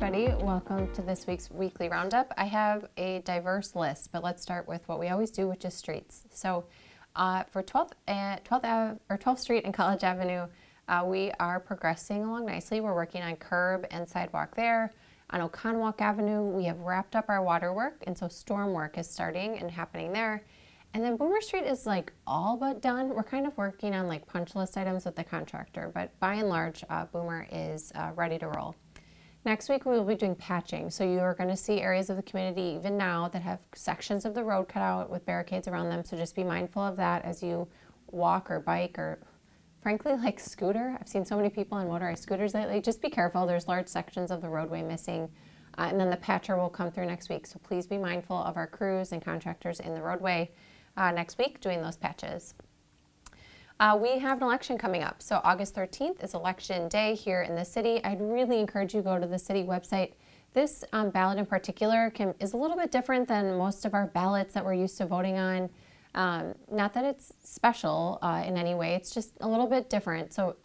everybody. Welcome to this week's Weekly Roundup. I have a diverse list, but let's start with what we always do, which is streets. So for 12th Street and College Avenue, we are progressing along nicely. We're working on curb and sidewalk there. On Oconomowoc Avenue, we have wrapped up our water work, and so storm work is starting and happening there. And then Boomer Street is like all but done. We're kind of working on like punch list items with the contractor, but by and large, Boomer is ready to roll. Next week, we will be doing patching. So you are going to see areas of the community even now that have sections of the road cut out with barricades around them. So just be mindful of that as you walk or bike or frankly like scooter. I've seen so many people on motorized scooters lately. Just be careful. There's large sections of the roadway missing. And then the patcher will come through next week. So please be mindful of our crews and contractors in the roadway next week doing those patches. We have an election coming up. So August 13th is election day here in the city. I'd really encourage you to go to the city website. This ballot in particular is a little bit different than most of our ballots that we're used to voting on. Not that it's special in any way, it's just a little bit different. So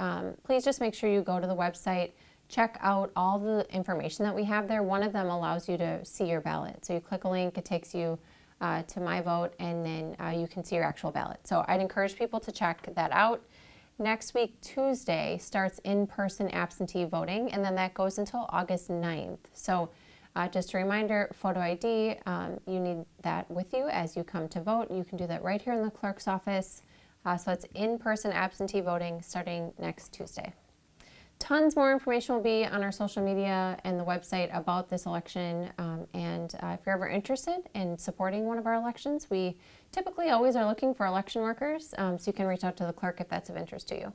please just make sure you go to the website, check out all the information that we have there. One of them allows you to see your ballot. So you click a link, it takes you to my vote, and then you can see your actual ballot. So I'd encourage people to check that out. Next week, Tuesday, starts in-person absentee voting, and then that goes until August 9th. So just a reminder, photo ID, you need that with you as you come to vote. You can do that right here in the clerk's office. So it's in-person absentee voting starting next Tuesday. Tons more information will be on our social media and the website about this election. And if you're ever interested in supporting one of our elections, we typically always are looking for election workers. So you can reach out to the clerk if that's of interest to you.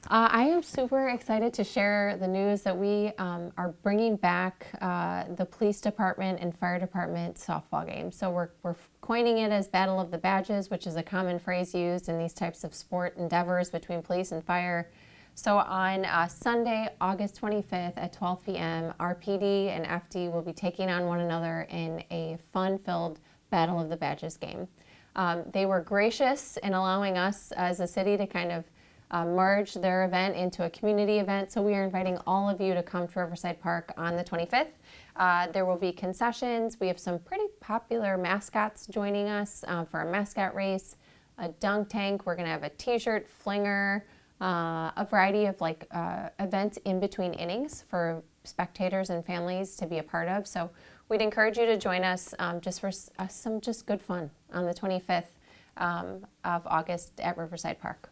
I am super excited to share the news that we are bringing back the police department and fire department softball game. So we're coining it as Battle of the Badges, which is a common phrase used in these types of sport endeavors between police and fire. So on Sunday, August 25th at 12 p.m., our PD and FD will be taking on one another in a fun-filled Battle of the Badges game. They were gracious in allowing us as a city to kind of merge their event into a community event. So we are inviting all of you to come to Riverside Park on the 25th. There will be concessions. We have some pretty popular mascots joining us for a mascot race, a dunk tank. We're going to have a t-shirt flinger, a variety of events in between innings for spectators and families to be a part of. So we'd encourage you to join us just for some just good fun on the 25th of August at Riverside Park.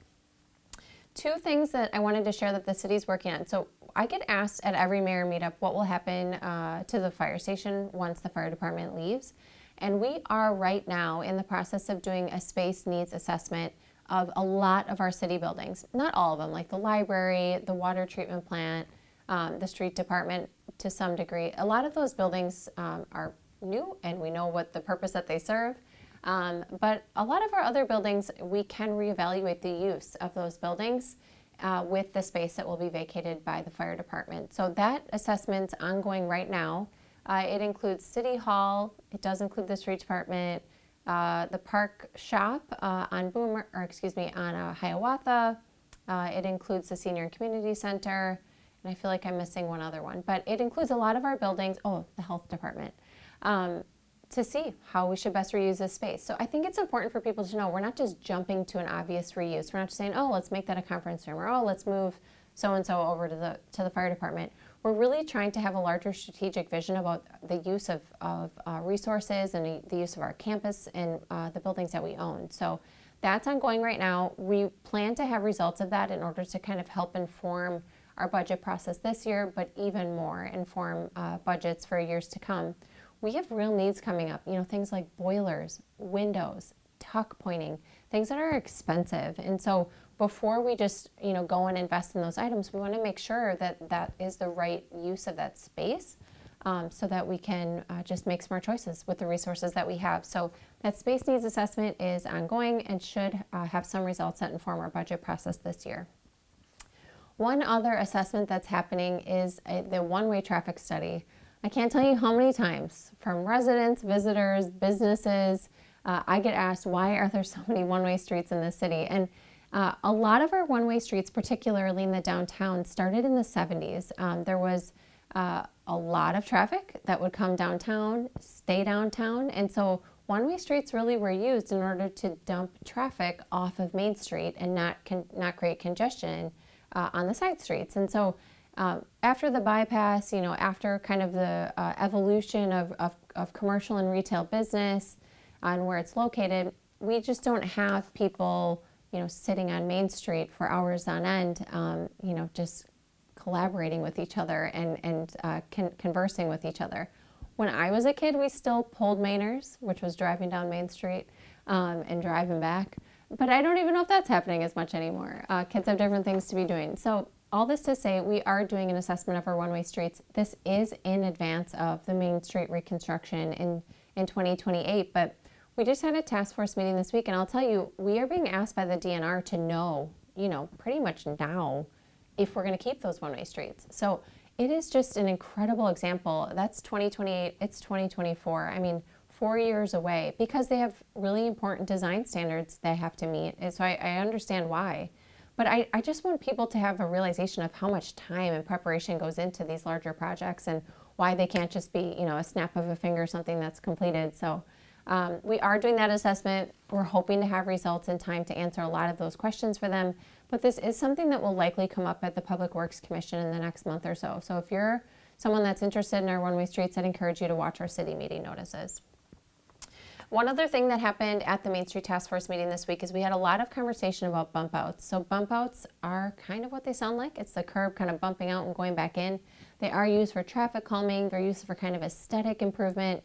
Two things that I wanted to share that the city's working on. So I get asked at every mayor meetup what will happen to the fire station once the fire department leaves. And we are right now in the process of doing a space needs assessment of a lot of our city buildings. Not all of them, like the library, the water treatment plant, the street department to some degree. A lot of those buildings are new and we know what the purpose that they serve. But a lot of our other buildings, we can reevaluate the use of those buildings with the space that will be vacated by the fire department. So that assessment's ongoing right now. It includes City Hall, it does include the street department, the park shop on Hiawatha. It includes the Senior and Community Center, and I feel like I'm missing one other one, but it includes a lot of our buildings, the health department, to see how we should best reuse this space. So I think it's important for people to know we're not just jumping to an obvious reuse. We're not just saying, let's make that a conference room, or let's move so-and-so over to the fire department. We're really trying to have a larger strategic vision about the use of resources and the use of our campus and the buildings that we own. So that's ongoing right now. We plan to have results of that in order to kind of help inform our budget process this year, but even more inform budgets for years to come. We have real needs coming up, things like boilers, windows, tuck pointing, things that are expensive. And so before we just, go and invest in those items, we want to make sure that that is the right use of that space so that we can just make smart choices with the resources that we have. So that space needs assessment is ongoing and should have some results that inform our budget process this year. One other assessment that's happening is the one-way traffic study. I can't tell you how many times from residents, visitors, businesses, I get asked, why are there so many one-way streets in this city? And a lot of our one-way streets, particularly in the downtown, started in the 70s. There was a lot of traffic that would come downtown, stay downtown. And so one-way streets really were used in order to dump traffic off of Main Street and not create congestion on the side streets. And so after the bypass, after kind of the evolution of commercial and retail business and where it's located, we just don't have people, sitting on Main Street for hours on end, just collaborating with each other and conversing with each other. When I was a kid, we still pulled Mainers, which was driving down Main Street and driving back. But I don't even know if that's happening as much anymore. Kids have different things to be doing. So all this to say, we are doing an assessment of our one-way streets. This is in advance of the Main Street reconstruction in 2028. But we just had a task force meeting this week, and I'll tell you, we are being asked by the DNR to know, pretty much now, if we're going to keep those one-way streets. So it is just an incredible example. That's 2028, it's 2024. I mean, 4 years away, because they have really important design standards they have to meet. And so I understand why. But I just want people to have a realization of how much time and preparation goes into these larger projects and why they can't just be, a snap of a finger, something that's completed. So we are doing that assessment. We're hoping to have results in time to answer a lot of those questions for them. But this is something that will likely come up at the Public Works Commission in the next month or so. So if you're someone that's interested in our one-way streets, I'd encourage you to watch our city meeting notices. One other thing that happened at the Main Street Task Force meeting this week is we had a lot of conversation about bump outs. So bump outs are kind of what they sound like. It's the curb kind of bumping out and going back in. They are used for traffic calming. They're used for kind of aesthetic improvement.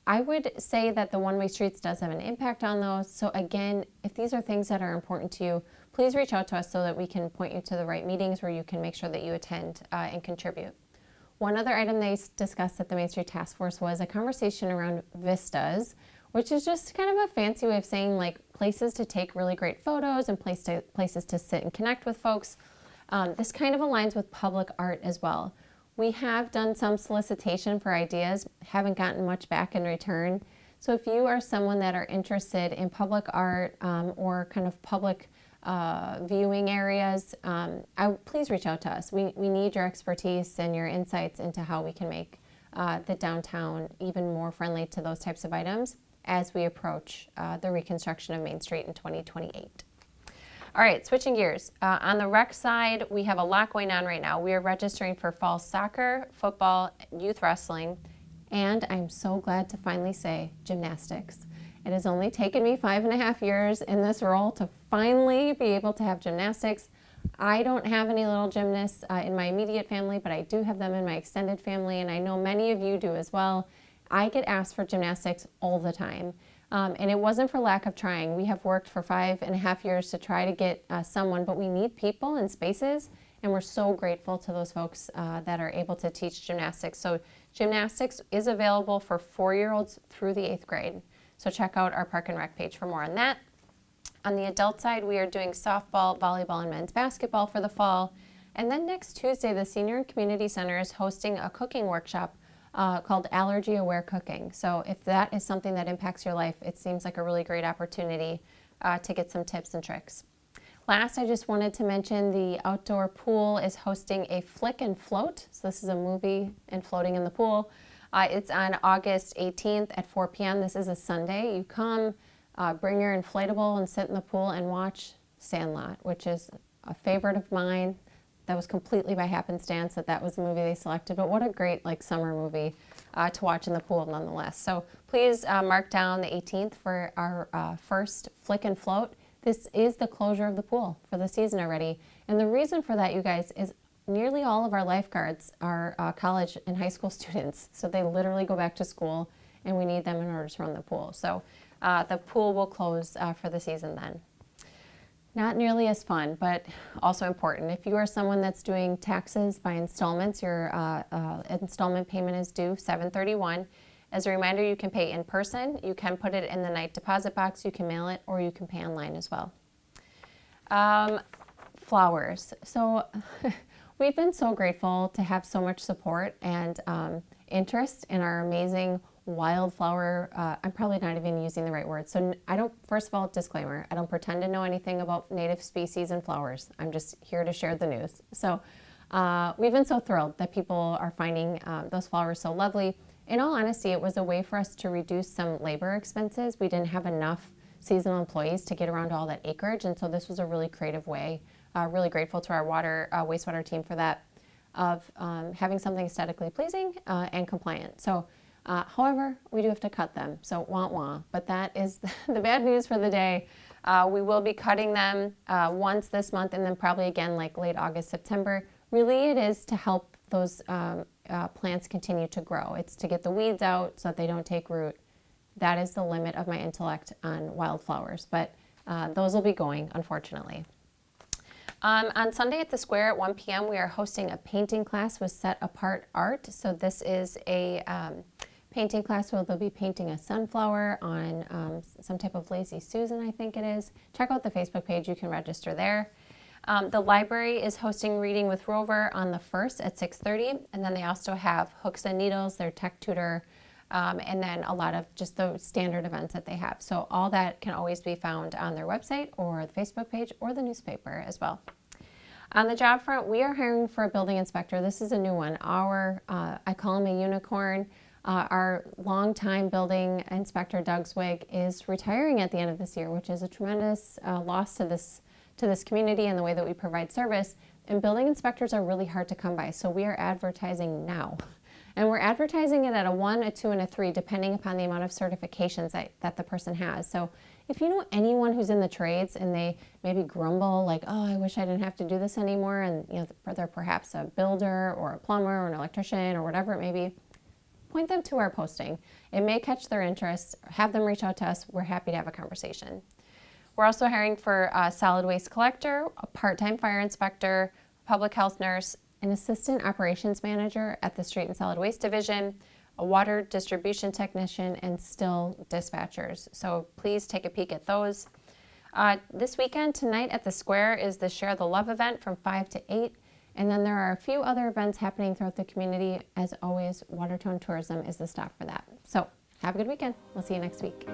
I would say that the one-way streets does have an impact on those. So again, if these are things that are important to you, please reach out to us so that we can point you to the right meetings where you can make sure that you attend and contribute. One other item they discussed at the Main Street Task Force was a conversation around vistas, which is just kind of a fancy way of saying like places to take really great photos and places to sit and connect with folks. This kind of aligns with public art as well. We have done some solicitation for ideas, haven't gotten much back in return. So if you are someone that are interested in public art or kind of public viewing areas, please reach out to us. We need your expertise and your insights into how we can make the downtown even more friendly to those types of items as we approach the reconstruction of Main Street in 2028. All right, switching gears. On the rec side, we have a lot going on right now. We are registering for fall soccer, football, youth wrestling, and I'm so glad to finally say gymnastics. It has only taken me 5.5 years in this role to finally be able to have gymnastics. I don't have any little gymnasts in my immediate family, but I do have them in my extended family, and I know many of you do as well. I get asked for gymnastics all the time. And it wasn't for lack of trying. We have worked for 5.5 years to try to get someone, but we need people and spaces, and we're so grateful to those folks that are able to teach gymnastics. So gymnastics is available for 4-year-olds through the 8th grade. So check out our Park and Rec page for more on that. On the adult side, we are doing softball, volleyball, and men's basketball for the fall. And then next Tuesday, the Senior and Community Center is hosting a cooking workshop called Allergy Aware Cooking. So if that is something that impacts your life, it seems like a really great opportunity to get some tips and tricks. Last, I just wanted to mention the outdoor pool is hosting a Flick and Float. So this is a movie and floating in the pool. It's on August 18th at 4 p.m. This is a Sunday. You come, bring your inflatable and sit in the pool and watch Sandlot, which is a favorite of mine. That was completely by happenstance that was the movie they selected, but what a great summer movie to watch in the pool nonetheless. So please mark down the 18th for our first Flick and Float. This is the closure of the pool for the season already. And the reason for that, you guys, is nearly all of our lifeguards are college and high school students. So they literally go back to school and we need them in order to run the pool. So the pool will close for the season then. Not nearly as fun, but also important. If you are someone that's doing taxes by installments, your installment payment is due 7/31. As a reminder, you can pay in person, you can put it in the night deposit box, you can mail it, or you can pay online as well. Flowers. So we've been so grateful to have so much support and interest in our amazing wildflower, I'm probably not even using the right word. So first of all, disclaimer, I don't pretend to know anything about native species and flowers. I'm just here to share the news. So we've been so thrilled that people are finding those flowers so lovely. In all honesty, it was a way for us to reduce some labor expenses. We didn't have enough seasonal employees to get around all that acreage, and so this was a really creative way. Really grateful to our wastewater team for that, of having something aesthetically pleasing and compliant. So, however, we do have to cut them, so wah wah. But that is the bad news for the day. We will be cutting them once this month, and then probably again like late August, September. Really, it is to help those plants continue to grow. It's to get the weeds out so that they don't take root. That is the limit of my intellect on wildflowers, but those will be going, unfortunately. On Sunday at the Square at 1 p.m., we are hosting a painting class with Set Apart Art. So this is a painting class where they'll be painting a sunflower on some type of Lazy Susan, I think it is. Check out the Facebook page. You can register there. The library is hosting Reading with Rover on the 1st at 6:30, and then they also have Hooks and Needles, their tech tutor, and then a lot of just the standard events that they have. So all that can always be found on their website or the Facebook page or the newspaper as well. On the job front, we are hiring for a building inspector. This is a new one. I call him a unicorn. Our longtime building inspector, Doug Swig, is retiring at the end of this year, which is a tremendous loss to this community and the way that we provide service. And building inspectors are really hard to come by, so we are advertising now. And we're advertising it at a 1, a 2, and a 3, depending upon the amount of certifications that the person has. So if you know anyone who's in the trades and they maybe grumble like, oh, I wish I didn't have to do this anymore, and they're perhaps a builder or a plumber or an electrician or whatever it may be, point them to our posting. It may catch their interest. Have them reach out to us. We're happy to have a conversation. We're also hiring for a solid waste collector, a part-time fire inspector, public health nurse, an assistant operations manager at the street and solid waste division, a water distribution technician, and still dispatchers. So please take a peek at those. This weekend, tonight at the Square, is the Share the Love event from 5 to 8. And then there are a few other events happening throughout the community. As always, Watertown Tourism is the stop for that. So have a good weekend. We'll see you next week.